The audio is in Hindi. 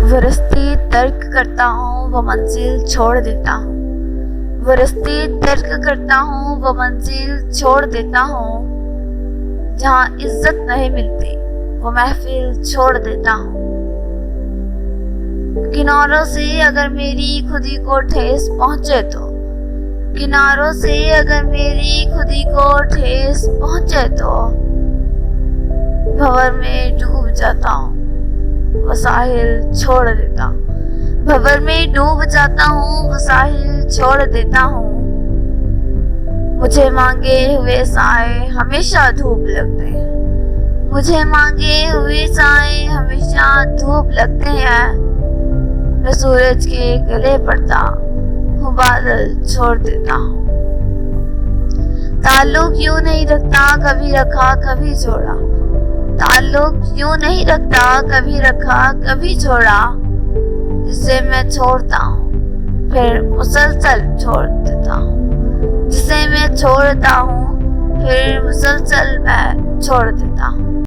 वो रास्ते तर्क करता हूँ, वो मंजिल छोड़ देता हूँ। वो रास्ते तर्क करता हूँ, वो मंजिल छोड़ देता हूँ। जहाँ इज्जत नहीं मिलती वो महफिल छोड़ देता हूँ। किनारों से अगर मेरी खुदी को ठेस पहुँचे तो, किनारों से अगर मेरी खुदी को ठेस पहुँचे तो, भंवर में डूब जाता हूँ, वो साहिल छोड़ देता हूँ। भंवर में डूब जाता हूँ, वो साहिल छोड़ देता हूँ। मुझे मांगे हुए साए हमेशा धूप लगते हैं, मुझे मांगे हुए साए हमेशा धूप लगते हैं। मैं सूरज के गले पड़ता हूँ, बादल छोड़ देता हूँ। ताल्लुक यूं नहीं रखता, कभी रखा कभी छोड़ा। ताल्लुक यूं नहीं रखता, कभी रखा कभी छोड़ा। जिसे मैं छोड़ता हूँ फिर मुसलसल छोड़ देता हूँ। जिसे मैं छोड़ता हूँ फिर मुसलसल मैं छोड़ देता हूँ।